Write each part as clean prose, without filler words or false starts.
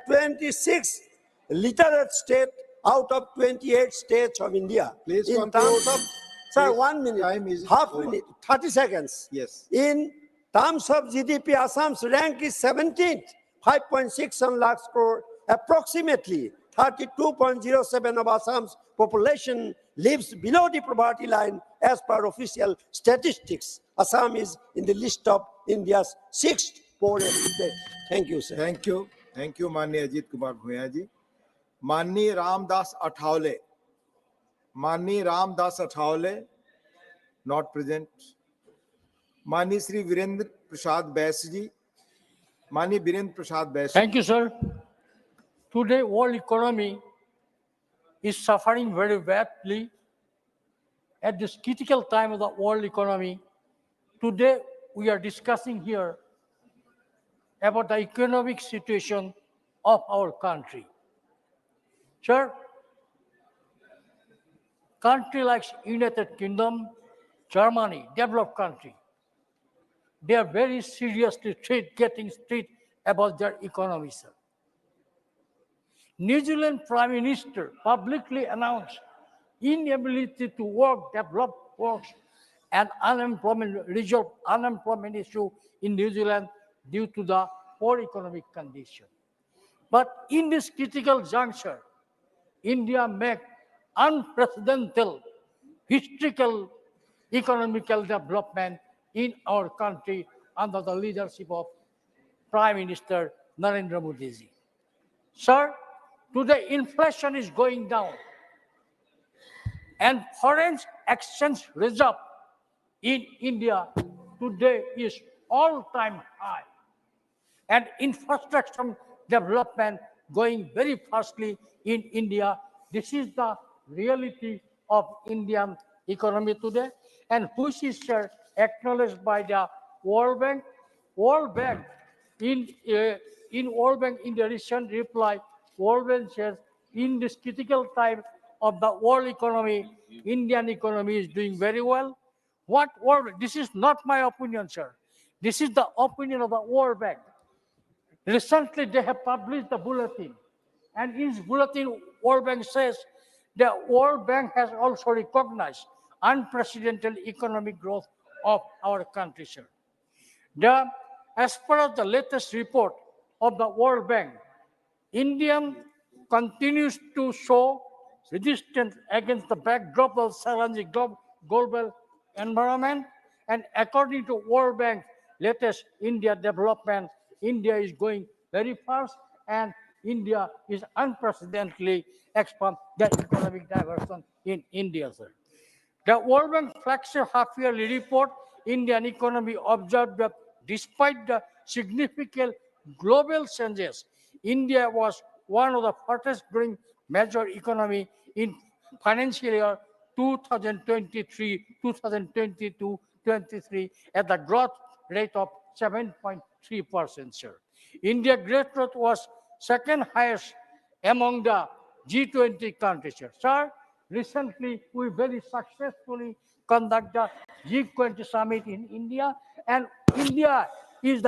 26th literate state out of 28 states of India. Please in conclude. terms of, sir, Please, 1 minute, time is half over. minute, 30 seconds. Yes. In terms of GDP, Assam's rank is 17th, 5.61 lakhs crore. Approximately 32.07 of Assam's population lives below the poverty line as per official statistics. Assam is in the list of India's 6th poorest state. Thank you, sir. Thank you. Thank you, माननीय अजीत कुमार भूया जी. माननीय रामदास अठावले. माननीय Ramdas Athawale, not present. माननीय श्री वीरेंद्र प्रसाद बैस जी. माननीय वीरेंद्र प्रसाद बैस. Thank you, sir. Today, world economy is suffering very badly. At this critical time of the world economy, today we are discussing here about the economic situation of our country. Sir, country like United Kingdom, Germany, developed country, they are very seriously getting strict about their economy, sir. New Zealand Prime Minister publicly announced inability to work, develop works, and resolve unemployment issue in New Zealand due to the poor economic condition. But in this critical juncture, India made unprecedented, historical economical development in our country under the leadership of Prime Minister Narendra Modi ji. Sir, today inflation is going down and foreign exchange reserve in India today is all-time high, and infrastructure development going very fastly in India. This is the reality of Indian economy today, and which is acknowledged by the World Bank. World Bank in World Bank in the recent reply, World Bank says in this critical time of the world economy, Indian economy is doing very well. What World Bank? This is not my opinion, sir. This is the opinion of the World Bank. Recently, they have published the bulletin, and in this bulletin, World Bank says the World Bank has also recognized unprecedented economic growth of our country, sir. As per the latest report of the World Bank, India continues to show resistance against the backdrop of challenging global environment, and according to World Bank latest India development, India is going very fast, and India is unprecedentedly expand the economic diversion in India, sir. The World Bank flagship half-yearly report, Indian economy observed that despite the significant global changes, India was one of the fastest growing major economy in financial year 2022-23 at the growth rate of 7.3%, sir. India growth rate was second highest among the G20 countries, sir. Sir, recently we very successfully conduct the G20 summit in India, and India is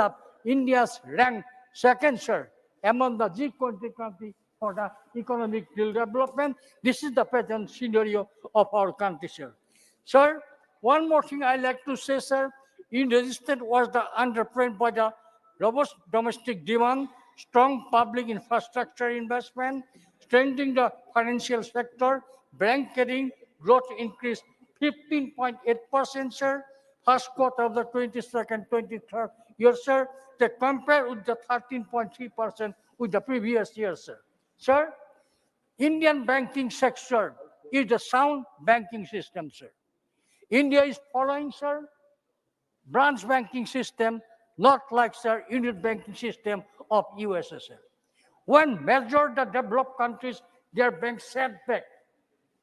India's ranked second, sir, among the G20 countries for the economic development. This is the present scenario of our country, sir. Sir, one more thing I like to say, sir. In resistance was the underpinned by the robust domestic demand, strong public infrastructure investment, strengthening the financial sector, banking growth increased 15.8%, sir. First quarter of the 22nd, 23rd year, sir. They compare with the 13.3% with the previous year, sir. Sir, Indian banking sector is a sound banking system, sir. India is following, sir, branch banking system, not like, sir, unit banking system of USSR. When major the developed countries, their banks set back.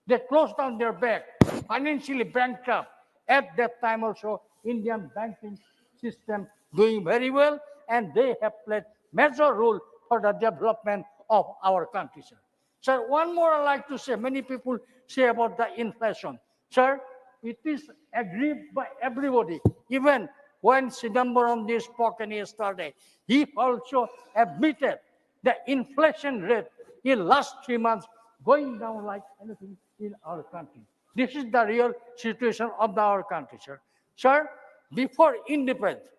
They closed down their bank, financially bankrupt. At that time also, Indian banking system doing very well, and they have played major role for the development of our country, sir. Sir, one more I like to say, many people say about the inflation. Sir, it is agreed by everybody. Even when Sidambaram spoke yesterday, he also admitted the inflation rate in last 3 months going down like anything in our country. This is the real situation of our country, sir. Sir, before independence,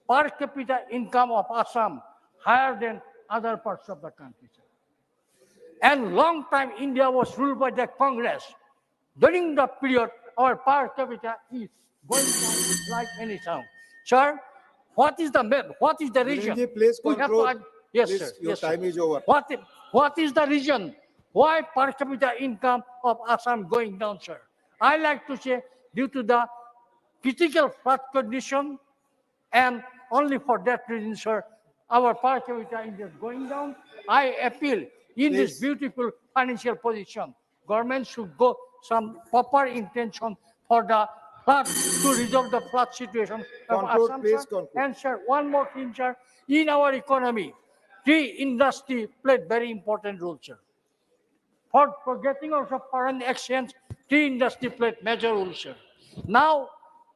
per capita income of Assam higher than other parts of the country, sir. And long time India was ruled by the Congress. During the period, our per capita is going down like any sound. Sir, what is the map? What is the region? Virenji, please We have to conclude. yes, Please, sir. your Yes, sir. time is over. What is the reason why per capita income of Assam going down, sir? I like to say due to the critical flood condition, and only for that reason, sir, our per capita is going down. I appeal in this Please. beautiful financial position, government should go some proper intention for the flood to resolve the flood situation of Conclude, Assam, please sir. conclude. And sir, one more thing, sir, in our economy, tea industry played very important role, sir. For getting also foreign exchange, tea industry played major role, sir. Now,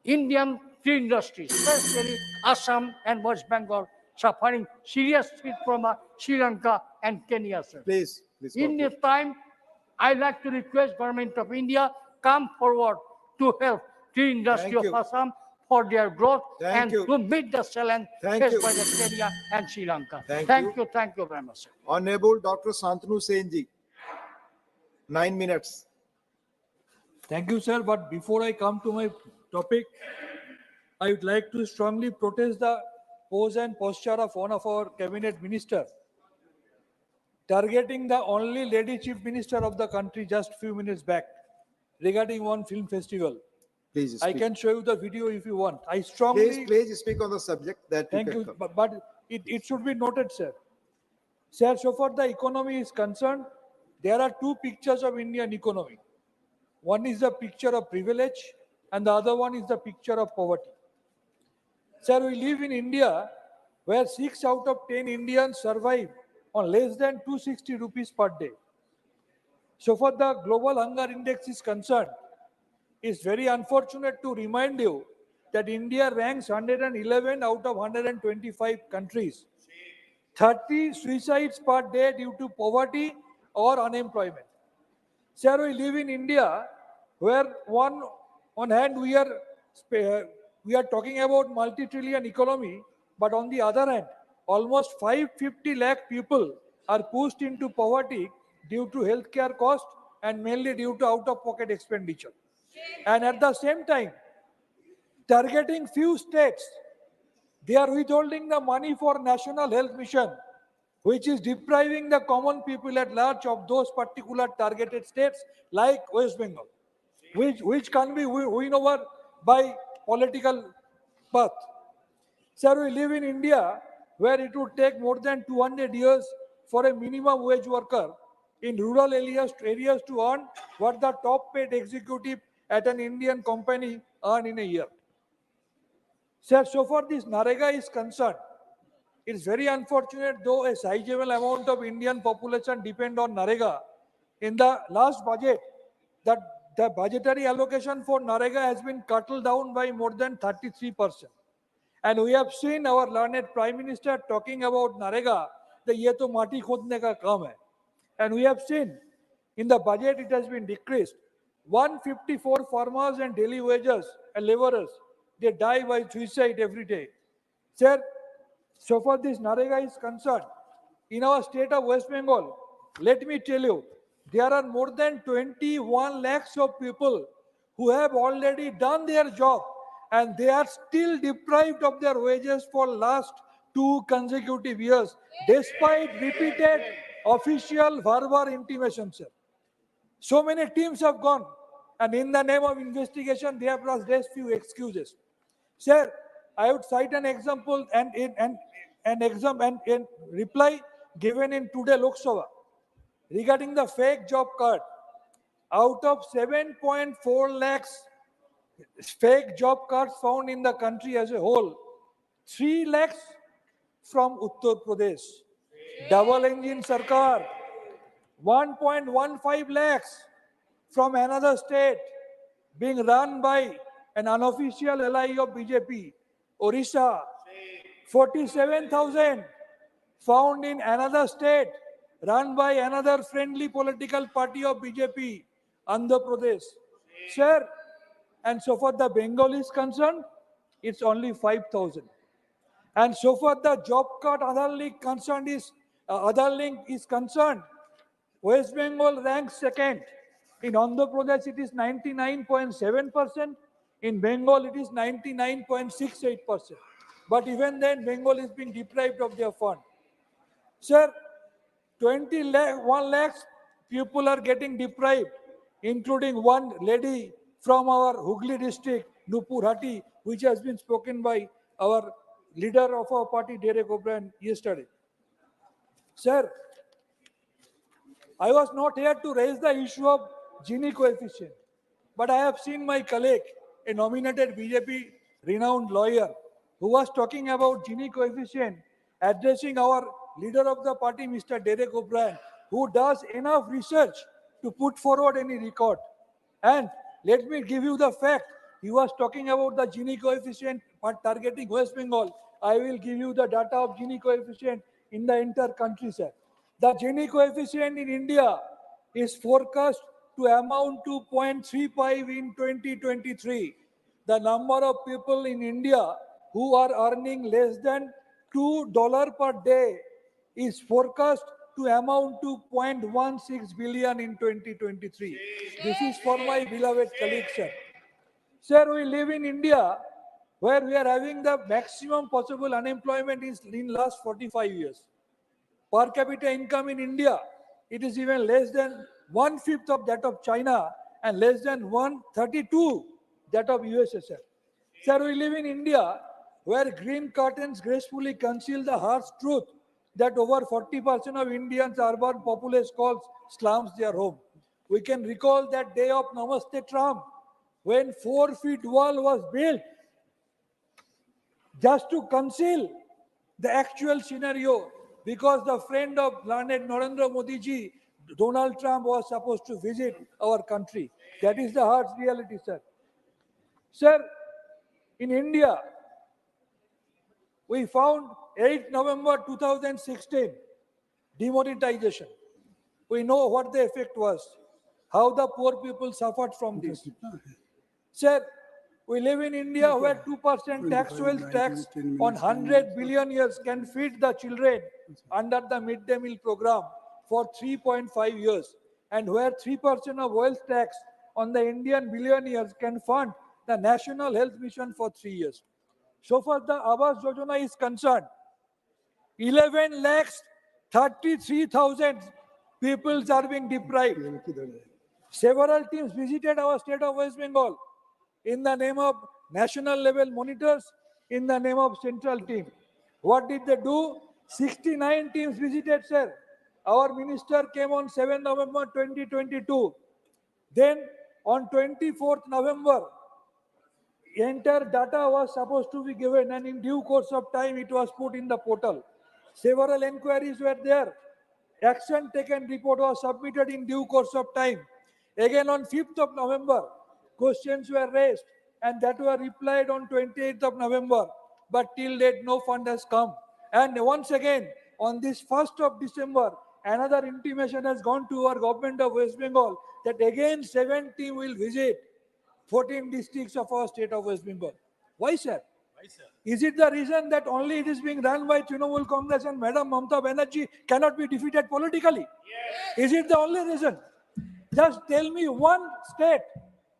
Indian tea industry, especially Assam and West Bengal, suffering serious threat from Sri Lanka and Kenya, sir. Please, In conclude. this time, I like to request government of India come forward to help tea industry Thank of you. Assam for their growth Thank and you. to meet the challenge Thank faced you. by the Kenya and Sri Lanka. Thank Thank you. you. Thank you very much, sir. Honorable Dr. Santanu Senji, 9 minutes. Thank you, sir. But before I come to my topic, I would like to strongly protest the pose and posture of one of our cabinet minister, targeting the only lady chief minister of the country just few minutes back regarding one film festival. Please I speak. can show you the video if you want. I strongly Please speak on the subject that thank can you, come. but it should be noted, sir. Sir, so far the economy is concerned, there are two pictures of Indian economy. One is the picture of privilege and the other one is the picture of poverty. Sir, we live in India where 6 out of 10 Indians survive on less than 260 rupees per day. So far the global hunger index is concerned, it's very unfortunate to remind you that India ranks 111 out of 125 countries. 30 suicides per day due to poverty or unemployment. Sir, we live in India where on hand we are talking about multi-trillion economy, but on the other hand, almost 550 lakh people are pushed into poverty due to healthcare cost and mainly due to out-of-pocket expenditure. And at the same time, targeting few states, they are withholding the money for National Health Mission, which is depriving the common people at large of those particular targeted states like West Bengal, which can be win over by political path. Sir, we live in India where it would take more than 200 years for a minimum wage worker in rural areas to earn what the top paid executive at an Indian company earn in a year. Sir, so far this Narega is concerned, it's very unfortunate though a sizable amount of Indian population depend on Narega. In the last budget, that the budgetary allocation for Narega has been cut down by more than 33%. And we have seen our learned Prime Minister talking about Narega, that ye to mati khodne ka kaam hai. And we have seen in the budget it has been decreased. 154 farmers and daily wages and laborers, they die by suicide every day. Sir, so far this Narega is concerned, in our state of West Bengal, let me tell you, there are more than 21 lakhs of people who have already done their job and they are still deprived of their wages for last 2 consecutive years, despite repeated official verbal intimations, sir. So many teams have gone, and in the name of investigation, they have raised few excuses. Sir, I would cite an example and in reply given in today Lok Sabha regarding the fake job card. Out of 7.4 lakhs fake job cards found in the country as a whole, 3 lakhs from Uttar Pradesh. Double engine Sarkar, 1.15 lakhs from another state being run by an unofficial ally of BJP, Orissa, 47,000 found in another state run by another friendly political party of BJP, Andhra Pradesh. Sir, and so far the Bengal is concerned, it's only 5,000. And so far the job cut Aadhaar link is concerned, West Bengal ranks second. In Andhra Pradesh, it is 99.7%. In Bengal, it is 99.68%. But even then, Bengal is being deprived of their fund. Sir, 1 lakhs people are getting deprived, including one lady from our Hooghly district, Nupur Hati, which has been spoken by our leader of our party, Derek O'Brien, yesterday. Sir, I was not here to raise the issue of Gini coefficient, but I have seen my colleague, a nominated BJP renowned lawyer, who was talking about Gini coefficient, addressing our leader of the party, Mr. Derek O'Brien, who does enough research to put forward any record. And let me give you the fact. He was talking about the Gini coefficient but targeting West Bengal. I will give you the data of Gini coefficient in the entire country, sir. The Gini coefficient in India is forecast to amount to 0.35 in 2023. The number of people in India who are earning less than $2 per day is forecast to amount to 0.16 billion in 2023. This is for my beloved colleagues, sir. Sir, we live in India where we are having the maximum possible unemployment in last 45 years. Per capita income in India, it is even less than 1/5 of that of China and less than 1/32 that of USSR. Sir, we live in India where green curtains gracefully conceal the harsh truth that over 40% of Indians' urban populace calls slums their home. We can recall that day of Namaste Trump when 4 feet wall was built just to conceal the actual scenario because the friend of learned Narendra Modi ji, Donald Trump, was supposed to visit our country. That is the harsh reality, sir. Sir, in India, we found 8 November 2016, demonetization. We know what the effect was, how the poor people suffered from this. Sir, we live in India where 2% tax wealth tax on 100 billion years can feed the children under the midday meal program for 3.5 years, and where 3% of wealth tax on the Indian billionaires can fund the National Health Mission for 3 years. So far the Awas Yojana is concerned, 11 lakhs 33,000 people are being deprived. Several teams visited our state of West Bengal in the name of national level monitors, in the name of central team. What did they do? 69 teams visited, sir. Our minister came on 7 November 2022. Then on 24th November, entire data was supposed to be given, and in due course of time it was put in the portal. Several inquiries were there. Action taken report was submitted in due course of time. Again on 5th of November, questions were raised and that were replied on 28th of November. But till date, no fund has come. And once again, on this 1st of December, another intimation has gone to our government of West Bengal that again 7 team will visit 14 districts of our state of West Bengal. Why, sir? Is it the reason that only it is being run by Trinamool Congress and Madam Mamata Banerjee cannot be defeated politically? Yes. Is it the only reason? Just tell me one state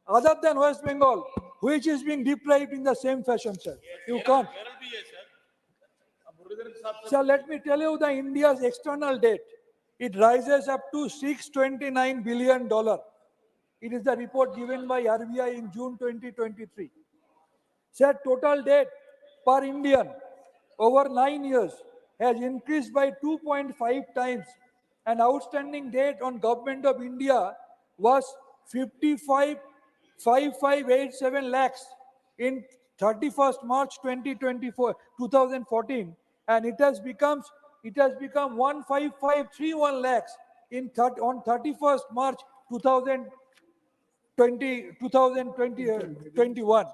other than West Bengal which is being deprived in the same fashion, sir. You can't. Sir, let me tell you the India's external debt. It rises up to $629 billion. It is the report given by RBI in June 2023. Sir, total debt per Indian over 9 years has increased by 2.5 times, and outstanding debt on Government of India was 55,587 lakhs in 31st March 2014, and it has become 15531 lakhs on 31st March 2021.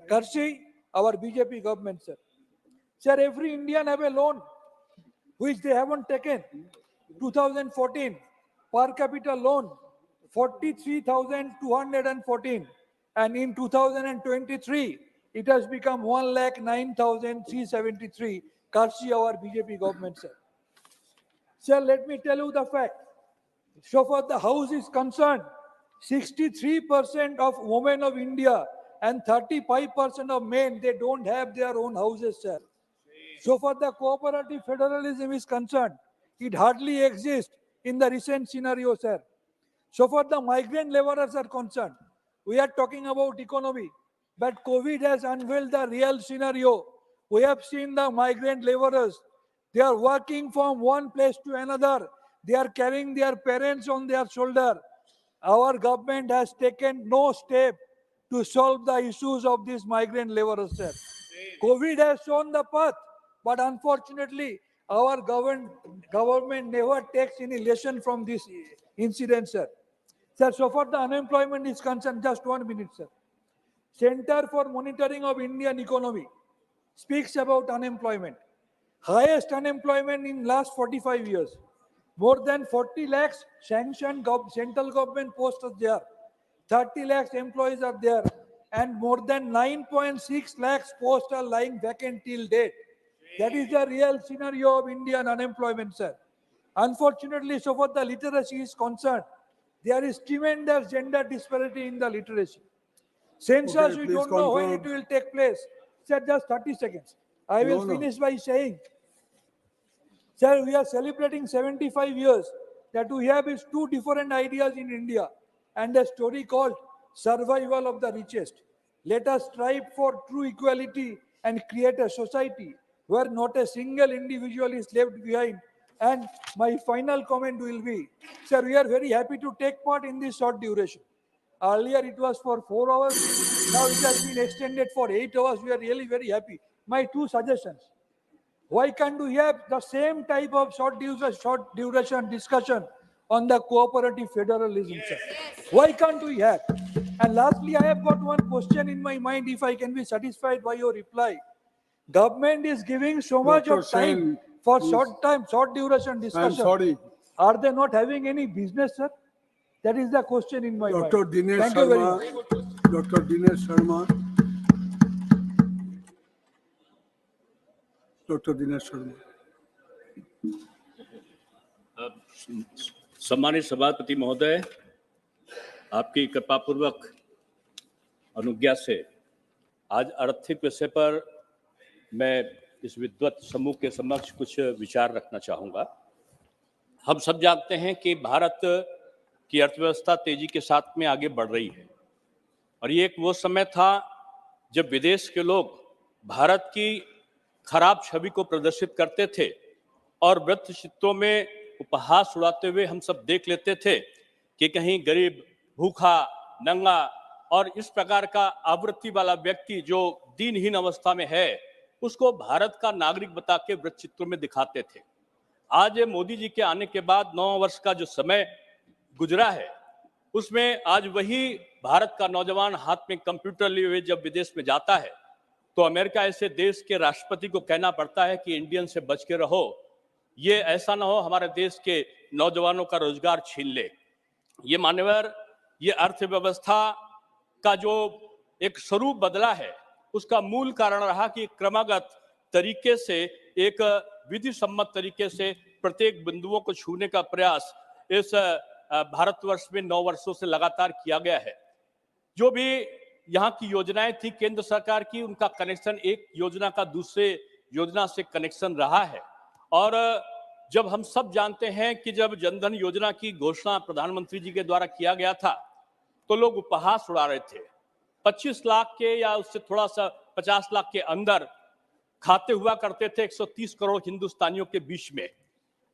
Courtesy our BJP government, sir. Sir, every Indian have a loan which they haven't taken. 2014, per capita loan, 43,214. And in 2023, it has become 1,09,373, courtesy our BJP government, sir. Sir, let me tell you the fact. So far the House is concerned, 63% of women of India and 35% of men, they don't have their own houses, sir. So far the cooperative federalism is concerned, it hardly exists in the recent scenario, sir. So far the migrant laborers are concerned, we are talking about economy, but COVID has unveiled the real scenario. We have seen the migrant laborers, they are working from one place to another. They are carrying their parents on their shoulder. Our government has taken no step to solve the issues of these migrant laborers, sir. COVID has shown the path, but unfortunately, our government never takes any lesson from this incident, sir. Sir, so far the unemployment is concerned, just 1 minute, sir. Center for Monitoring of Indian Economy speaks about unemployment. Highest unemployment in last 45 years. More than 40 lakhs sanctioned central government posts are there. 30 lakhs employees are there. And more than 9.6 lakhs posts are lying vacant till date. That is the real scenario of Indian unemployment, sir. Unfortunately, so far the literacy is concerned, there is tremendous gender disparity in the literacy. Census, Okay, we please don't know when it conclude. will take place. Sir, just 30 seconds. I will No. finish by saying, sir, we are celebrating 75 years. That we have is two different ideas in India and a story called Survival of the Richest. Let us strive for true equality and create a society where not a single individual is left behind. And my final comment will be, sir, we are very happy to take part in this short duration. Earlier it was for 4 hours. Now it has been extended for 8 hours. We are really very happy. My two suggestions. Why can't we have the same type of short duration discussion on the cooperative federalism, sir? Why can't we have? And lastly, I have got one question in my mind, if I can be satisfied by your reply. Government is giving so much Dr. of time Sen, for please. short duration I'm discussion. sorry. Are they not having any business, sir? That is the question in my mind. Dr. Dinesh Thank you very Sharma. much. Dr. Dinesh Sharma. Dr. Dinesh Sharma. सम्मानित सभापति महोदय, आपकी कृपापूर्वक अनुज्ञा से आज आर्थिक विषय पर मैं इस विद्वत समूह के समक्ष कुछ विचार रखना चाहूँगा। हम सब जानते हैं कि भारत की अर्थव्यवस्था तेजी के साथ में आगे बढ़ रही है और ये एक वो समय था जब विदेश के लोग भारत की खराब छवि को प्रदर्शित करते थे और वृत्त चित्रों में उपहास उड़ाते हुए हम सब देख लेते थे कि कहीं गरीब, भूखा, नंगा और इस प्रकार का आवृत्ति वाला व्यक्ति जो दीनहीन अवस्था में है उसको भारत का नागरिक बता के वृत्त चित्रों में दिखाते थे। आज मोदी जी के आने के बाद 9 वर्ष का जो समय गुजरा है उसमें आज वही भारत का नौजवान हाथ में कंप्यूटर लिए हुए जब विदेश में जाता है तो अमेरिका ऐसे देश के राष्ट्रपति को कहना पड़ता है कि इंडियन से बच के रहो, ये ऐसा ना हो हमारे देश के नौजवानों का रोजगार छीन ले। ये मान्यवर, ये अर्थव्यवस्था का जो एक स्वरूप बदला है उसका मूल कारण रहा कि क्रमागत तरीके से एक विधि सम्मत तरीके से प्रत्येक बिंदुओं को छूने का प्रयास इस भारतवर्ष में 9 वर्षों से लगातार किया गया है। जो भी यहाँ की योजनाएं थी केंद्र सरकार की, उनका कनेक्शन एक योजना का दूसरे योजना से कनेक्शन रहा है। और जब हम सब जानते हैं कि जब जनधन योजना की घोषणा प्रधानमंत्री जी के द्वारा किया गया था तो लोग उपहास उड़ा रहे थे। 25 लाख के या उससे थोड़ा सा 50 लाख के अंदर खाते हुआ करते थे 130 करोड़ हिंदुस्तानियों के बीच में।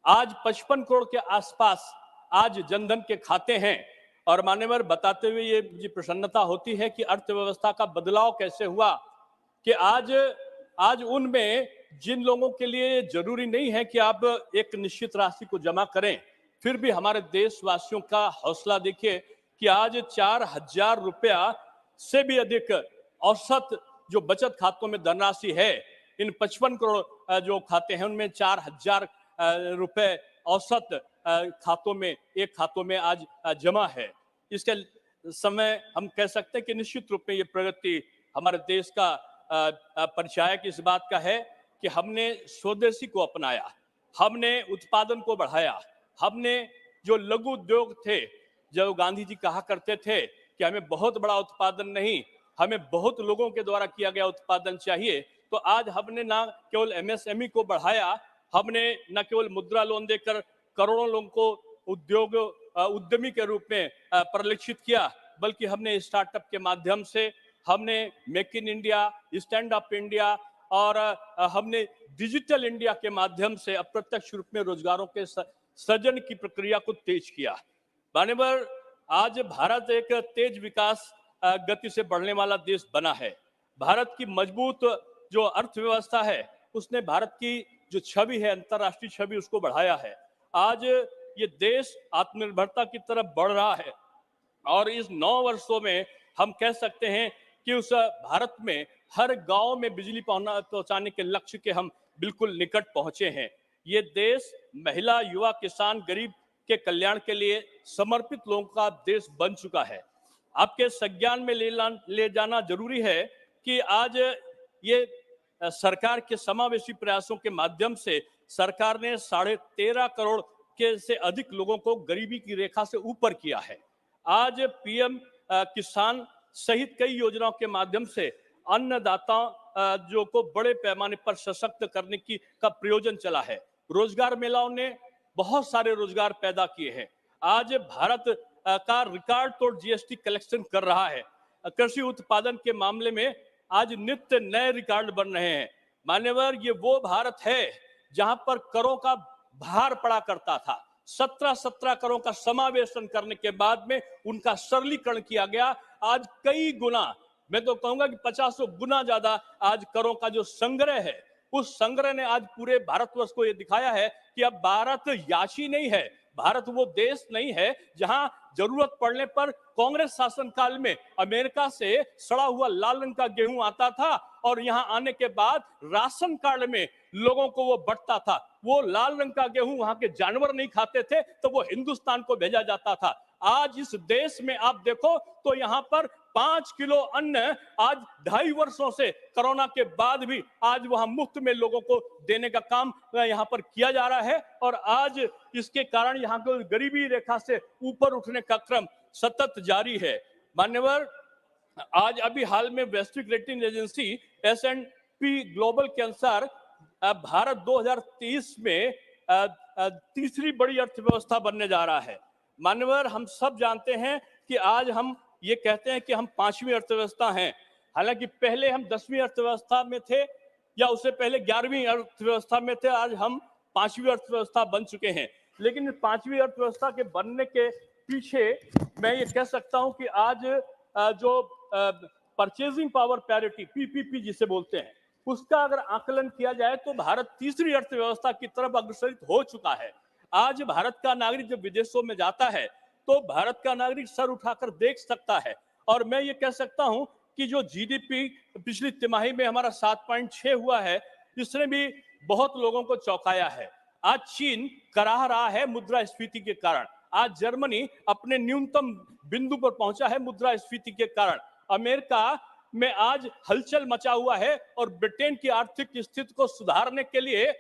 आज 55 करोड़ के आसपास आज जनधन के खाते हैं और मान्यवर बताते हुए ये मुझे प्रसन्नता होती है कि अर्थव्यवस्था का बदलाव कैसे हुआ कि आज उनमें जिन लोगों के लिए जरूरी नहीं है कि आप एक निश्चित राशि को जमा करें, फिर भी हमारे देशवासियों का हौसला देखिए कि आज 4,000 रुपया से भी अधिक औसत जो बचत खातों में धनराशि है, इन 55 करोड़ जो खाते हैं उनमें 4,000 रुपए औसत खातों में, एक खातों में आज जमा है। इसके समय हम कह सकते हैं कि निश्चित रूप में ये प्रगति हमारे देश का परिचायक इस बात का है कि हमने स्वदेशी को अपनाया, हमने उत्पादन को बढ़ाया, हमने जो लघु उद्योग थे, जो गांधी जी कहा करते थे कि हमें बहुत बड़ा उत्पादन नहीं, हमें बहुत लोगों के द्वारा किया गया उत्पादन चाहिए, तो आज हमने ना केवल एमएसएमई को बढ़ाया, हमने न केवल मुद्रा लोन देकर करोड़ों लोगों को उद्यमी के रूप में परिलक्षित किया, बल्कि हमने स्टार्टअप के माध्यम से, हमने make in India, stand up India और हमने डिजिटल इंडिया के माध्यम से अप्रत्यक्ष रूप में रोजगारों के सृजन की प्रक्रिया को तेज किया। मान्यवर, आज भारत एक तेज विकास गति से बढ़ने वाला देश बना है। भारत की मजबूत जो अर्थव्यवस्था है, उसने भारत की जो छवि है, अंतर्राष्ट्रीय छवि, उसको बढ़ाया है। आज ये देश आत्मनिर्भरता की तरफ बढ़ रहा है और इस 9 वर्षों में हम कह सकते हैं कि उस भारत में हर गांव में बिजली पहुंचाने के लक्ष्य के हम बिल्कुल निकट पहुंचे हैं। ये देश महिला, युवा, किसान, गरीब के कल्याण के लिए समर्पित लोगों का देश बन चुका है। आपके संज्ञान में ले जाना जरूरी है कि आज ये सरकार के समावेशी प्रयासों के माध्यम से सरकार ने 13.5 करोड़ के से अधिक लोगों को गरीबी की रेखा से ऊपर किया है। आज पीएम किसान सहित कई योजनाओं के माध्यम से अन्नदाताओं जो को बड़े पैमाने पर सशक्त करने का प्रयोजन चला है। रोजगार मेलाओं ने बहुत सारे रोजगार पैदा किए हैं। आज भारत का रिकॉर्ड तोड़ जीएसटी कलेक्शन कर रहा है। कृषि उत्पादन के मामले में आज नित्य नए रिकॉर्ड बन रहे हैं। मान्यवर, ये वो भारत है जहां पर करों का भार पड़ा करता था। 17 करोड़ का समावेशन करने के बाद में उनका सरलीकरण किया गया। आज कई गुना, मैं तो कहूंगा कि 50 गुना ज्यादा आज करों का जो संग्रह है, उस संग्रह ने आज पूरे भारतवर्ष को यह दिखाया है कि अब भारत याची नहीं है, भारत वो देश नहीं है जहां जरूरत पड़ने पर कांग्रेस शासन काल में अमेरिका से सड़ा हुआ लाल रंग का गेहूं आता था और यहां आने के बाद राशन कार्ड में लोगों को वो बंटता था। वो लाल रंग का गेहूं वहां के जानवर नहीं खाते थे तो वो हिंदुस्तान को भेजा जाता था। आज इस देश में आप देखो तो यहाँ पर 5 किलो अन्न आज 2.5 वर्षों से कोरोना के बाद भी आज वहां मुफ्त में लोगों को देने का काम यहाँ पर किया जा रहा है और आज इसके कारण यहाँ को गरीबी रेखा से ऊपर उठने का क्रम सतत जारी है। मान्यवर, आज अभी हाल में वैश्विक रेटिंग एजेंसी S&P ग्लोबल के अनुसार भारत 2030 में तीसरी बड़ी अर्थव्यवस्था बनने जा रहा है। मान्यवर, हम सब जानते हैं कि आज हम ये कहते हैं कि हम 5वीं अर्थव्यवस्था हैं, हालांकि पहले हम 10वीं अर्थव्यवस्था में थे या उससे पहले 11वीं अर्थव्यवस्था में थे। आज हम 5वीं अर्थव्यवस्था बन चुके हैं। लेकिन इस 5वीं अर्थव्यवस्था के बनने के पीछे मैं ये कह सकता हूं कि आज जो परचेजिंग पावर पैरिटी, पीपीपी जिसे बोलते हैं, उसका अगर आकलन किया जाए तो भारत तीसरी अर्थव्यवस्था की तरफ अग्रसरित हो चुका है। आज भारत का नागरिक जब विदेशों में जाता है तो भारत का नागरिक सर उठाकर देख सकता है और मैं ये कह सकता हूं कि जो जीडीपी पिछली तिमाही में हमारा 7.6 हुआ है, इसने भी बहुत लोगों को चौंकाया है। आज चीन कराह रहा है मुद्रास्फीति के कारण, आज जर्मनी अपने न्यूनतम बिंदु पर पहुंचा है मुद्रास्फीति के कारण, अमेरिका में आज हलचल मचा हुआ है और ब्रिटेन की आर्थिक स्थिति को सुधारने के लिए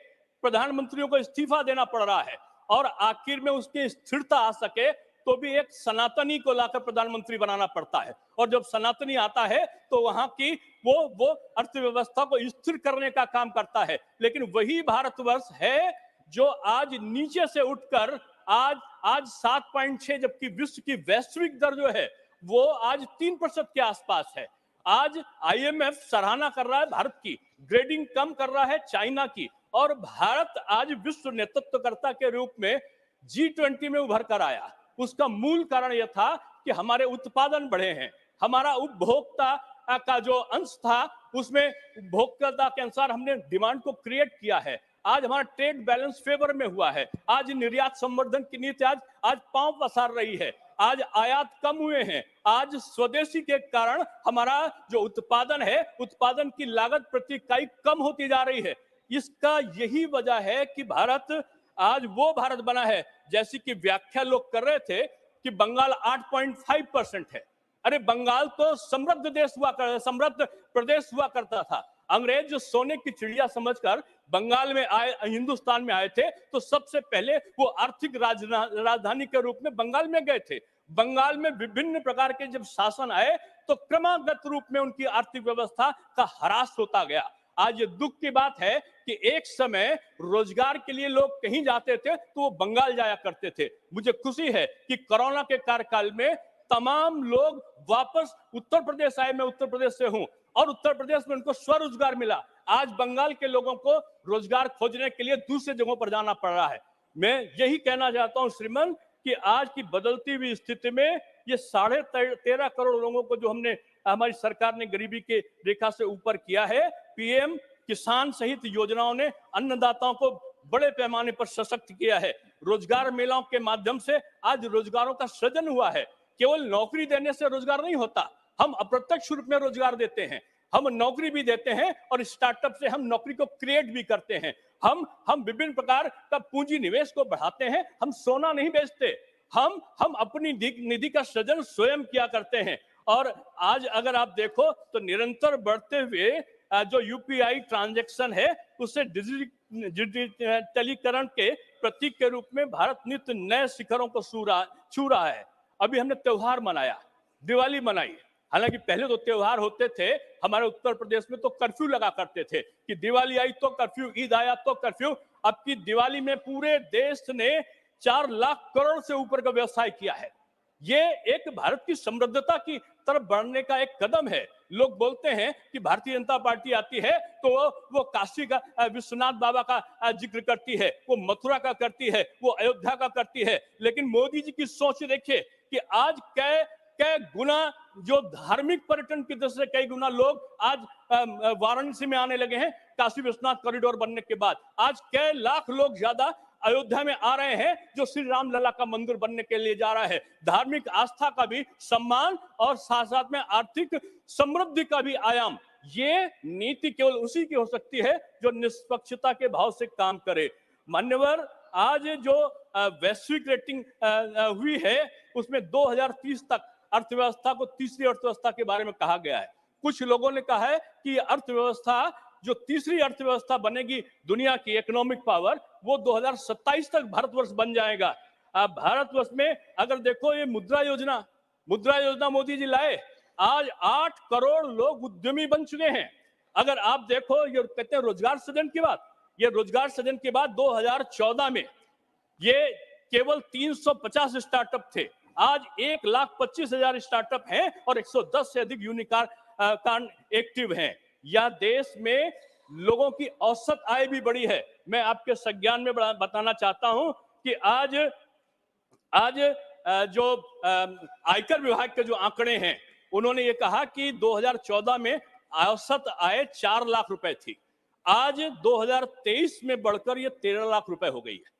प्रधानमंत्रियों को इस्तीफा देना पड़ रहा है और आखिर में उसकी स्थिरता आ सके तो भी एक सनातनी को लाकर प्रधानमंत्री बनाना पड़ता है और जब सनातनी आता है तो वहां की वो अर्थव्यवस्था को स्थिर करने का काम करता है। लेकिन वही भारतवर्ष है जो आज नीचे से उठकर आज 7.6, जबकि विश्व की वैश्विक दर जो है वो आज 3% के आसपास है। आज आईएमएफ सराहना कर रहा है भारत की, ग्रेडिंग कम कर रहा है चाइना की, और भारत आज विश्व नेतृत्वकर्ता के रूप में G20 में उभर कर आया। उसका मूल कारण यह था कि हमारे उत्पादन बढ़े हैं, हमारा उपभोक्ता का जो अंश था उसमें उपभोक्ता के अनुसार हमने डिमांड को क्रिएट किया है। आज हमारा ट्रेड बैलेंस फेवर में हुआ है, आज निर्यात संवर्धन की नीति आज पांव पसार रही है, आज आयात कम हुए हैं, आज स्वदेशी के कारण हमारा जो उत्पादन है, उत्पादन की लागत प्रति इकाई कम होती जा रही है। इसका यही वजह है कि भारत आज वो भारत बना है जैसी कि व्याख्या लोग कर रहे थे कि बंगाल 8.5% है। अरे बंगाल तो समृद्ध देश समृद्ध प्रदेश हुआ करता था। अंग्रेज जो सोने की चिड़िया समझकर बंगाल में आए, हिंदुस्तान में आए थे, तो सबसे पहले वो आर्थिक राजधानी के रूप में बंगाल में गए थे। बंगाल में विभिन्न प्रकार के जब शासन आए तो क्रमागत रूप में उनकी आर्थिक व्यवस्था का ह्रास होता गया। आज ये दुख की बात है कि एक समय रोजगार के लिए लोग कहीं जाते थे तो वो बंगाल जाया करते थे। मुझे खुशी है कि कोरोना के कार्यकाल में तमाम लोग वापस उत्तर प्रदेश आए। मैं उत्तर प्रदेश से हूं और उत्तर प्रदेश में उनको स्वरोजगार मिला। आज बंगाल के लोगों को रोजगार खोजने के लिए दूसरे जगहों पर जाना पड़ रहा है। मैं यही कहना चाहता हूं श्रीमान कि आज की बदलती हुई स्थिति में ये 13.5 करोड़ लोगों को जो हमने हमारी सरकार ने गरीबी के रेखा से ऊपर किया है, पीएम किसान सहित योजनाओं ने अन्नदाताओं को बड़े पैमाने पर सशक्त किया है। रोजगार मेलाओं के माध्यम से आज रोजगारों का सृजन हुआ है। केवल नौकरी देने से रोजगार नहीं होता, हम अप्रत्यक्ष रूप में रोजगार देते हैं, हम नौकरी भी देते हैं और स्टार्टअप से हम नौकरी को क्रिएट भी करते हैं। हम विभिन्न प्रकार का पूंजी निवेश को बढ़ाते हैं। हम सोना नहीं बेचते, हम अपनी निधि का सृजन स्वयं किया करते हैं। और आज अगर आप देखो तो निरंतर बढ़ते हुए जो यूपीआई ट्रांजैक्शन है उससे डिजिटलीकरण के प्रतीक के रूप में भारत नित्य नए शिखरों को छू रहा है। अभी हमने त्योहार मनाया, दिवाली मनाई। हालांकि पहले तो त्योहार होते थे हमारे उत्तर प्रदेश में तो कर्फ्यू लगा करते थे कि दिवाली आई तो कर्फ्यू, ईद आया तो कर्फ्यू। अब की दिवाली में पूरे देश ने 4 लाख करोड़ से ऊपर का व्यवसाय किया है। ये एक भारत की समृद्धता की तरफ बढ़ने का एक कदम है। लोग बोलते हैं कि भारतीय जनता पार्टी आती है तो वो काशी का विश्वनाथ बाबा का जिक्र करती है, वो मथुरा का करती है, वो अयोध्या का करती है। लेकिन मोदी जी की सोच देखिए कि आज कै गुना जो धार्मिक पर्यटन की दृष्टि से कई गुना लोग आज वाराणसी में आने लगे हैं काशी विश्वनाथ कॉरिडोर बनने के बाद। आज कई लाख लोग ज्यादा अयोध्या में आ रहे हैं जो श्री राम लला का मंदिर बनने के लिए जा रहा है। धार्मिक आस्था का भी सम्मान और साथ साथ में आर्थिक समृद्धि का भी आयाम। ये नीति केवल उसी की हो सकती है जो निष्पक्षता के भाव से काम करे। मान्यवर, आज जो वैश्विक रेटिंग हुई है उसमें 2030 तक अर्थव्यवस्था को तीसरी अर्थव्यवस्था के बारे में कहा गया है। कुछ लोगों ने कहा है कि अर्थव्यवस्था जो तीसरी अर्थव्यवस्था बनेगी दुनिया की इकोनॉमिक पावर, वो 2027 तक भारतवर्ष बन जाएगा। भारतवर्ष में अगर देखो ये मुद्रा योजना मोदी जी लाए, आज 8 करोड़ लोग उद्यमी बन चुके हैं। अगर आप देखो ये कहते हैं रोजगार सृजन की बात, ये रोजगार सृजन के बाद 2014 में ये केवल 350 स्टार्टअप थे, आज 1,25,000 स्टार्टअप हैं और 110 से अधिक यूनिकॉर्न एक्टिव हैं। यह देश में लोगों की औसत आय भी बढ़ी है। मैं आपके संज्ञान में बताना चाहता हूं कि आज जो आयकर विभाग के जो आंकड़े हैं उन्होंने ये कहा कि 2014 में औसत आय 4 लाख रुपए थी, आज 2023 में बढ़कर ये 13 लाख रुपए हो गई है।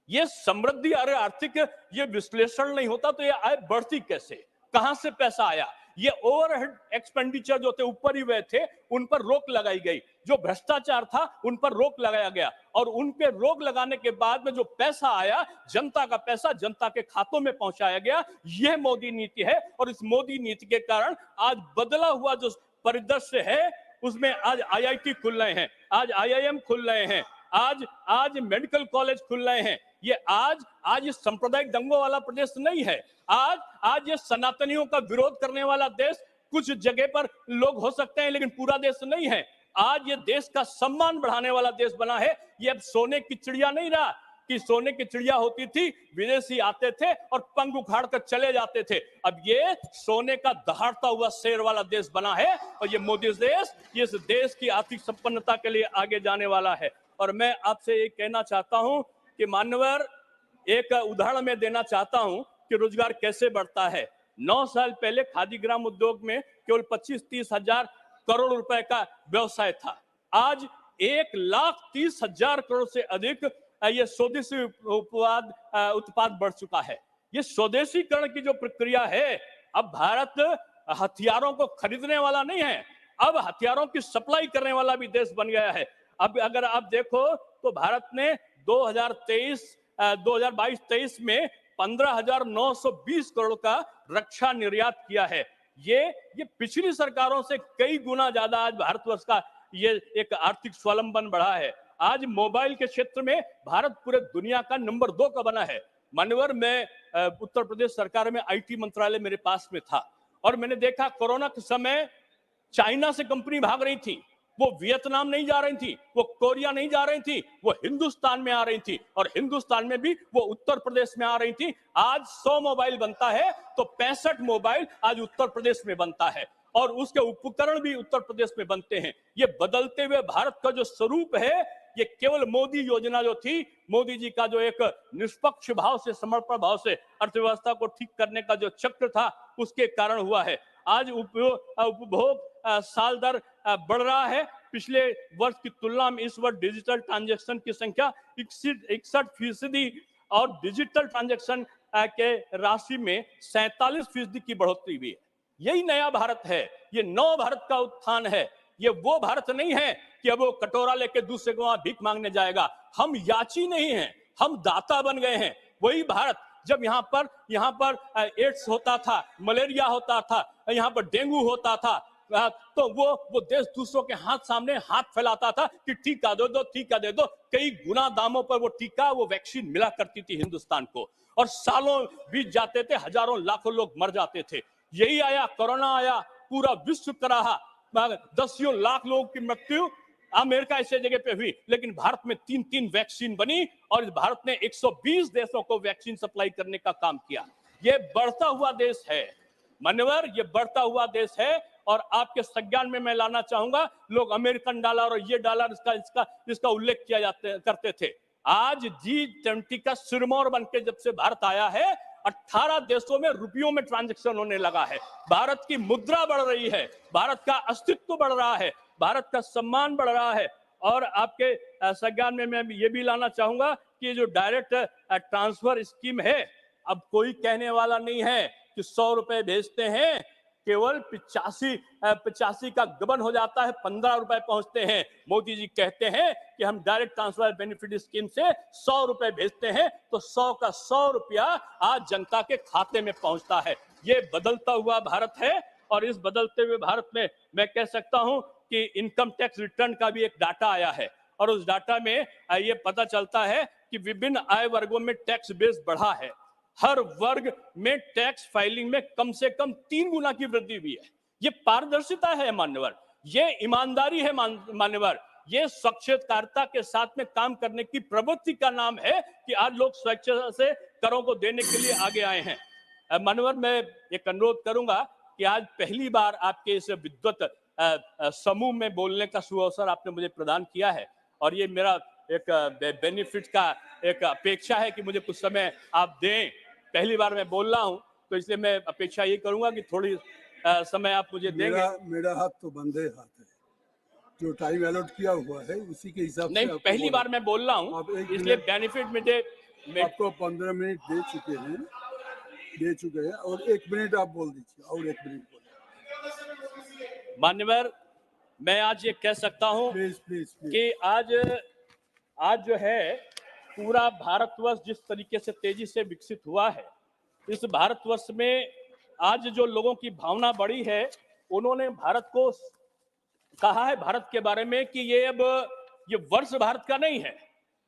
ये समृद्धि, अरे आर्थिक ये विश्लेषण नहीं होता तो ये आय बढ़ती कैसे, कहां से पैसा आया? ये ओवरहेड एक्सपेंडिचर जो थे ऊपर ही हुए थे उन पर रोक लगाई गई, जो भ्रष्टाचार था उन पर रोक लगाया गया और उन पे रोक लगाने के बाद में जो पैसा आया, जनता का पैसा जनता के खातों में पहुंचाया गया। यह मोदी नीति है और इस मोदी नीति के कारण आज बदला हुआ जो परिदृश्य है उसमें आज आईआईटी खुल रहे हैं, आज आईआईएम खुल रहे हैं, आज मेडिकल कॉलेज खुल रहे हैं। ये आज ये सांप्रदायिक दंगों वाला प्रदेश नहीं है। आज ये सनातनियों का विरोध करने वाला देश कुछ जगह पर लोग हो सकते हैं लेकिन पूरा देश नहीं है। आज ये देश का सम्मान बढ़ाने वाला देश बना है। ये अब सोने की चिड़िया नहीं रहा कि सोने की चिड़िया होती थी, विदेशी आते थे और पंख उखाड़ कर चले जाते थे। अब ये सोने का दहाड़ता हुआ शेर वाला देश बना है और ये मोदी देश, ये इस देश की आर्थिक संपन्नता के लिए आगे जाने वाला है। और मैं आपसे ये कहना चाहता हूं कि मान्यवर, एक उदाहरण मैं देना चाहता हूं कि रोजगार कैसे बढ़ता है। 9 साल पहले खादी ग्राम उद्योग में केवल 25-30 हजार करोड़ रुपए का व्यवसाय था, आज 1,30,000 करोड़ से अधिक ये स्वदेशी उत्पाद बढ़ चुका है। ये स्वदेशीकरण की जो प्रक्रिया है, अब भारत हथियारों को खरीदने वाला नहीं है, अब हथियारों की सप्लाई करने वाला भी देश बन गया है। अब अगर आप देखो तो भारत ने 2022-23 में 15,920 करोड़ का रक्षा निर्यात किया है। ये पिछली सरकारों से कई गुना ज्यादा आज भारतवर्ष का ये एक आर्थिक स्वावलंबन बढ़ा है। आज मोबाइल के क्षेत्र में भारत पूरे दुनिया का नंबर 2 का बना है। मान्यवर, मैं उत्तर प्रदेश सरकार में आईटी मंत्रालय मेरे पास में था और मैंने देखा कोरोना के समय चाइना से कंपनी भाग रही थी, वो वियतनाम नहीं जा रही थी, वो कोरिया नहीं जा रही थी, वो हिंदुस्तान में आ रही थी और हिंदुस्तान में भी वो उत्तर प्रदेश में आ रही थी। आज 100 मोबाइल बनता है तो 65 मोबाइल आज उत्तर प्रदेश में बनता है और उसके उपकरण भी उत्तर प्रदेश में बनते हैं। ये बदलते हुए भारत का जो स्वरूप है, ये केवल मोदी योजना जो थी, मोदी जी का जो एक निष्पक्ष भाव से, समर्पण भाव से अर्थव्यवस्था को ठीक करने का जो चक्र था, उसके कारण हुआ है। आज उपभोग साल दर बढ़ रहा है। पिछले वर्ष की तुलना में इस वर्ष डिजिटल ट्रांजैक्शन की संख्या 61% और डिजिटल ट्रांजैक्शन के राशि में 47% की बढ़ोतरी हुई है। यही नया भारत है, ये नव भारत का उत्थान है। ये वो भारत नहीं है कि अब वो कटोरा लेके दूसरे को वहां भीख मांगने जाएगा। हम याची नहीं हैं, हम दाता बन गए हैं। वही भारत जब यहाँ पर एड्स होता था, मलेरिया होता था, यहाँ पर डेंगू होता था, तो वो देश दूसरों के सामने हाथ फैलाता था कि टीका दे दो, टीका दे दो। कई गुना दामों पर वो टीका, वो वैक्सीन मिला करती थी हिंदुस्तान को और सालों बीत जाते थे, हजारों लाखों लोग मर जाते थे। यही आया, कोरोना आया, पूरा विश्व का रहा, दसियों लाख लोगों की मृत्यु अमेरिका ऐसे जगह पे हुई, लेकिन भारत में 3-3 वैक्सीन बनी और भारत ने 120 देशों को वैक्सीन सप्लाई करने का काम किया। ये बढ़ता हुआ देश है मान्यवर, ये बढ़ता हुआ देश है और आपके संज्ञान में मैं लाना चाहूंगा। लोग अमेरिकन डॉलर और ये डॉलर इसका उल्लेख किया करते थे। आज G20 का सिरमौर बनके जब से भारत आया है, 18 देशों में रुपयों में ट्रांजैक्शन होने लगा है। भारत की मुद्रा बढ़ रही है, भारत का अस्तित्व बढ़ रहा है, भारत का सम्मान बढ़ रहा है। और आपके संज्ञान में मैं ये भी लाना चाहूंगा कि जो डायरेक्ट ट्रांसफर स्कीम है, अब कोई कहने वाला नहीं है कि 100 रुपए भेजते हैं, केवल 85 का गबन हो जाता है, 15 रुपए पहुंचते हैं। मोदी जी कहते हैं कि हम डायरेक्ट ट्रांसफर बेनिफिट स्कीम से 100 रुपए भेजते हैं तो 100 का 100 रुपया आज जनता के खाते में पहुंचता है। ये बदलता हुआ भारत है और इस बदलते हुए भारत में मैं कह सकता हूं कि इनकम टैक्स रिटर्न का भी एक डाटा आया है और उस डाटा में ये पता चलता है कि विभिन्न आय वर्गों में टैक्स बेस बढ़ा है। हर वर्ग में टैक्स फाइलिंग में कम से कम 3 गुना की वृद्धि हुई है। ये पारदर्शिता है मान्यवर, ये ईमानदारी है मान्यवर, ये स्वच्छता के साथ में काम करने की प्रवृत्ति का नाम है कि आज लोग स्वेच्छा से करों को देने के लिए आगे आए हैं। मान्यवर, मैं एक अनुरोध करूंगा कि आज पहली बार आपके इस विद्वत समूह में बोलने का सुअवसर आपने मुझे प्रदान किया है और ये मेरा एक बेनिफिट का एक अपेक्षा है कि मुझे कुछ समय आप दें। पहली बार मैं बोल रहा हूं तो इसलिए मैं अपेक्षा ये करूंगा कि थोड़ी समय आप मुझे देंगे। मेरा हाथ तो बंदे हाथ है, जो टाइम अलॉट किया हुआ है उसी के हिसाब से। नहीं, पहली बार मैं बोल रहा हूं इसलिए बेनिफिट मुझे आपको 15 मिनट दे चुके हैं और 1 मिनट आप बोल दीजिए और 1 मिनट बोलिए। मान्यवर, मैं आज ये कह सकता हूं प्लीज कि आज जो है पूरा भारतवर्ष जिस तरीके से तेजी से विकसित हुआ है, इस भारतवर्ष में आज जो लोगों की भावना बढ़ी है, उन्होंने भारत को कहा है भारत के बारे में कि ये वर्ष भारत का नहीं है,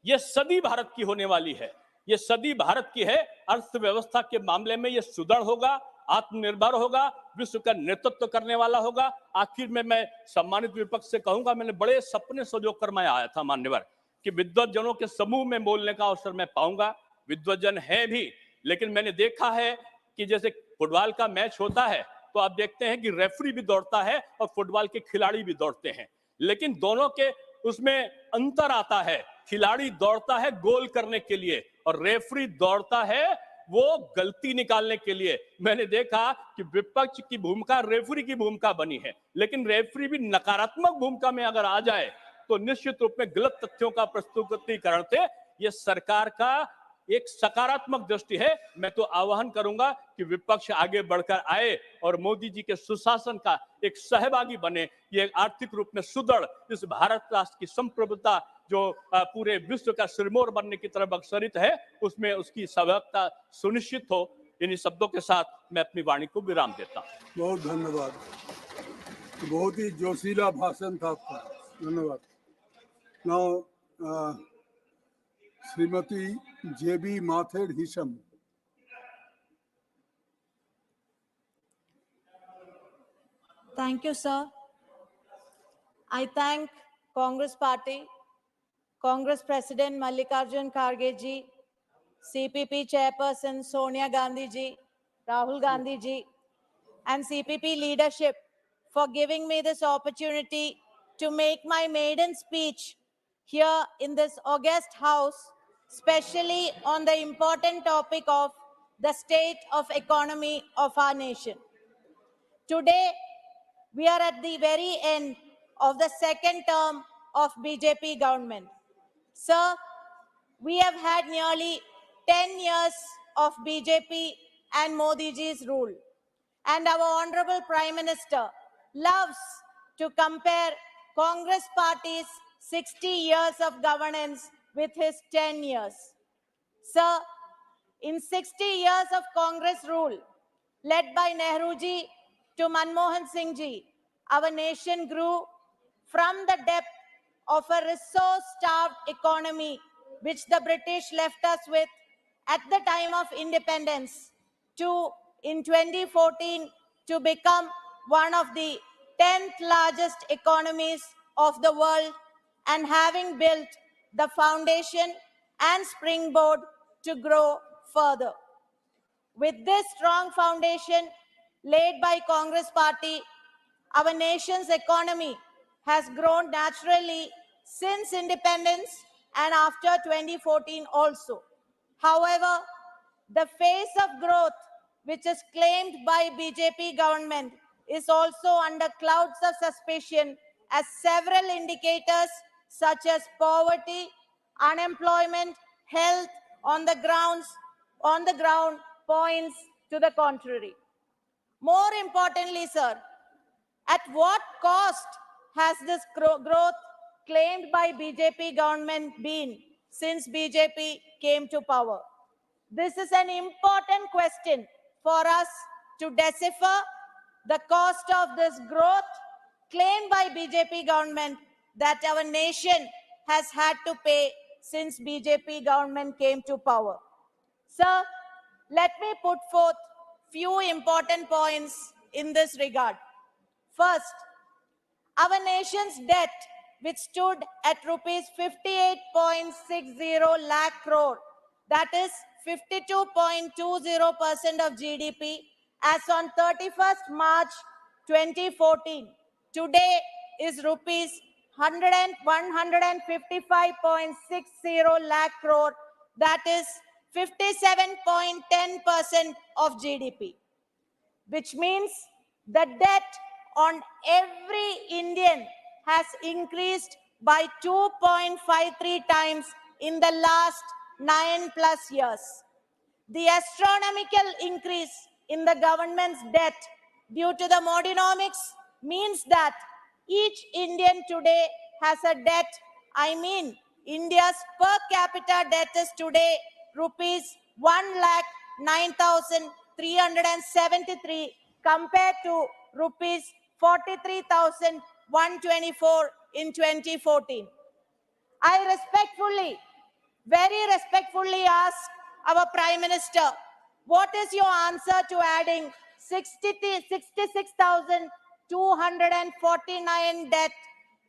ये सदी भारत की होने वाली है। ये सदी भारत की है। अर्थव्यवस्था के मामले में ये सुदृढ़ होगा, आत्मनिर्भर होगा, विश्व का नेतृत्व करने वाला होगा। आखिर में मैं सम्मानित विपक्ष से कहूंगा, मैंने बड़े सपने सजोकर मैं आया था मान्यवर कि विद्वत जनों के समूह में बोलने का अवसर मैं पाऊंगा। विद्वत जन है भी, लेकिन मैंने देखा है कि जैसे फुटबॉल का मैच होता है तो आप देखते हैं कि रेफरी भी दौड़ता है और फुटबॉल के खिलाड़ी भी दौड़ते हैं, लेकिन दोनों के उसमें अंतर आता है। खिलाड़ी दौड़ता है गोल करने के लिए और रेफरी दौड़ता है वो गलती निकालने के लिए। मैंने देखा कि विपक्ष की भूमिका रेफरी की भूमिका बनी है, लेकिन रेफरी भी नकारात्मक भूमिका में अगर आ जाए तो निश्चित रूप में गलत तथ्यों का प्रस्तुतीकरण से ये सरकार का एक सकारात्मक दृष्टि है। मैं तो आह्वान करूंगा कि विपक्ष आगे बढ़कर आए और मोदी जी के सुशासन का एक सहभागी बने। ये आर्थिक रूप में सुदृढ़ इस भारत राष्ट्र की संप्रभुता जो पूरे विश्व का सिरमौर बनने की तरफ अग्रसरित है, उसमें उसकी सहभागिता सुनिश्चित हो। इन्हीं शब्दों के साथ मैं अपनी वाणी को विराम देता हूं। बहुत धन्यवाद। बहुत ही जोशीला भाषण था आपका। धन्यवाद। Now Shrimati Jebi Mather Hisham. Thank you, sir. I thank Congress Party, Congress President Mallikarjun Kharge ji, CPP Chairperson Sonia Gandhi ji, Rahul Gandhi ji, and CPP leadership for giving me this opportunity to make my maiden speech here in this august house, especially on the important topic of the state of economy of our nation. Today, we are at the very end of the second term of BJP government. Sir, we have had nearly 10 years of BJP and Modi ji's rule. And our Honorable Prime Minister loves to compare Congress Party's 60 years of governance with his 10 years. Sir, in 60 years of Congress rule, led by Nehruji to Manmohan Singh ji, our nation grew from the depth of a resource-starved economy which the British left us with at the time of independence to, in 2014, to become one of the 10th largest economies of the world and having built the foundation and springboard to grow further. With this strong foundation laid by Congress Party, our nation's economy has grown naturally since independence and after 2014 also. However, the phase of growth which is claimed by BJP government is also under clouds of suspicion as several indicators such as poverty, unemployment, health on the ground points to the contrary. More importantly, sir, at what cost has this growth claimed by BJP government been since BJP came to power? This is an important question for us to decipher the cost of this growth claimed by BJP government that our nation has had to pay since BJP government came to power. Sir, let me put forth few important points in this regard. First, our nation's debt, which stood at rupees 58.60 lakh crore, that is 52.20% of GDP, as on 31st March 2014, today is rupees 155.60 lakh crore, that is 57.10% of GDP, which means the debt on every Indian has increased by 2.53 times in the last 9+ years. The astronomical increase in the government's debt due to the Modinomics means that each Indian today has a debt. I mean, India's per capita debt is today rupees 1,09,373 compared to rupees 43,124 in 2014. I respectfully, very respectfully ask our Prime Minister, what is your answer to adding 66,249 debt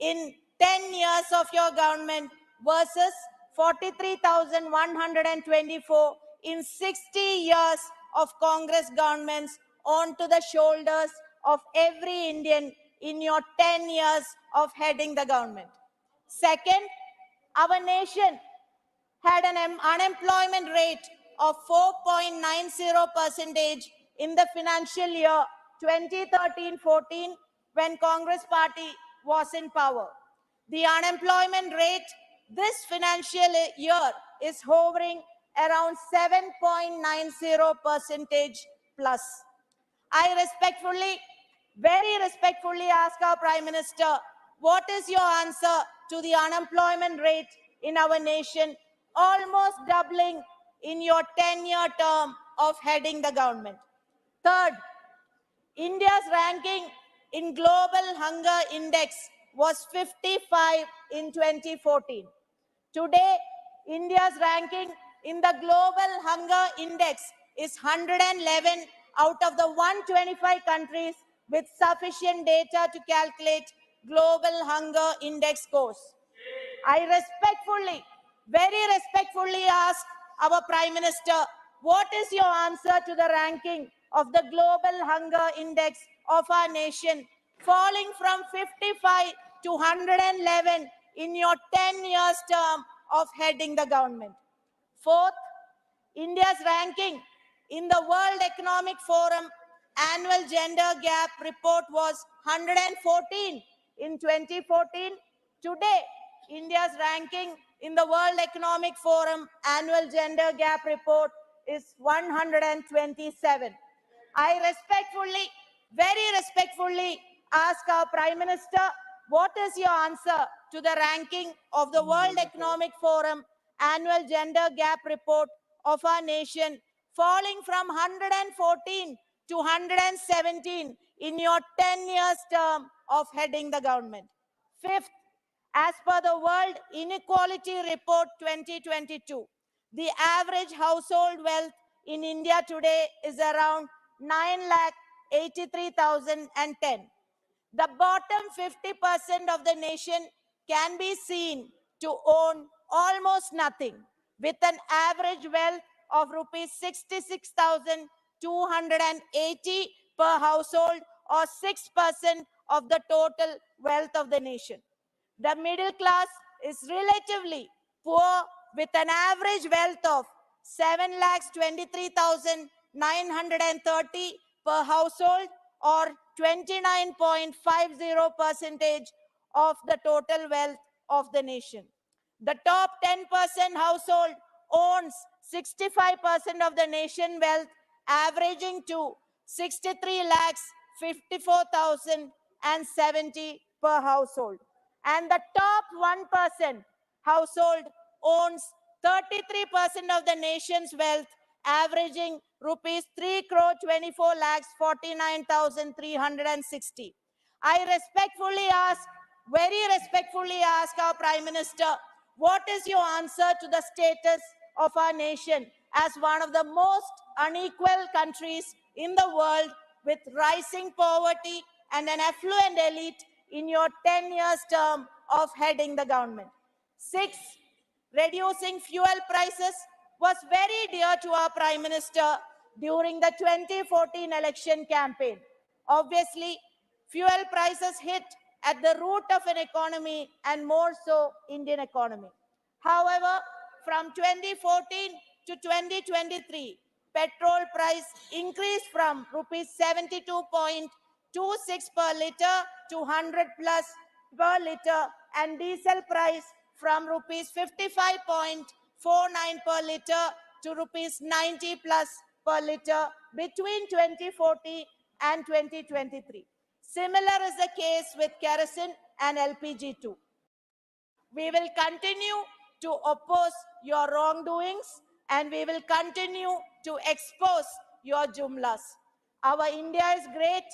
in 10 years of your government versus 43,124 in 60 years of Congress governments onto the shoulders of every Indian in your 10 years of heading the government? Second, our nation had an unemployment rate of 4.90% in the financial year 2013-14 when Congress Party was in power. The unemployment rate this financial year is hovering around 7.90% plus. I respectfully, very respectfully ask our Prime Minister, what is your answer to the unemployment rate in our nation, almost doubling in your 10-year term of heading the government. Third, India's ranking in Global Hunger Index was 55 in 2014. Today, India's ranking in the Global Hunger Index is 111 out of the 125 countries with sufficient data to calculate Global Hunger Index scores. I respectfully, very respectfully ask our Prime Minister, what is your answer to the ranking of the Global Hunger Index of our nation, falling from 55 to 111 in your 10 years term of heading the government? Fourth, India's ranking in the World Economic Forum annual gender gap report was 114 in 2014. Today, India's ranking in the World Economic Forum annual gender gap report is 127. I respectfully, very respectfully ask our Prime Minister, what is your answer to the ranking of the World Economic Forum annual gender gap report of our nation, falling from 114 to 117 in your 10 years term of heading the government? Fifth, as per the World Inequality Report 2022, the average household wealth in India today is around 9,83,010. The bottom 50% of the nation can be seen to own almost nothing, with an average wealth of rupees 66,280 per household, or 6% of the total wealth of the nation. The middle class is relatively poor, with an average wealth of 7,23,930 per household, or 29.50% of the total wealth of the nation. The top 10% household owns 65% of the nation wealth, averaging to 63 lakhs 54,070 per household. And the top 1% household owns 33% of the nation's wealth, averaging rupees 3 crore 24 lakhs 49,360. I respectfully ask, very respectfully ask our Prime Minister, what is your answer to the status of our nation as one of the most unequal countries in the world, with rising poverty and an affluent elite in your 10 years term of heading the government? Six, reducing fuel prices was very dear to our Prime Minister during the 2014 election campaign. Obviously, fuel prices hit at the root of an economy, and more so Indian economy. However, from 2014 to 2023, petrol price increased from rupees 72.26 per liter to 100 plus per liter, and diesel price from rupees 55.49 per liter to rupees 90 plus per liter between 2040 and 2023. Similar is the case with kerosene and LPG too. We will continue to oppose your wrongdoings, and we will continue to expose your jumlas. Our India is great.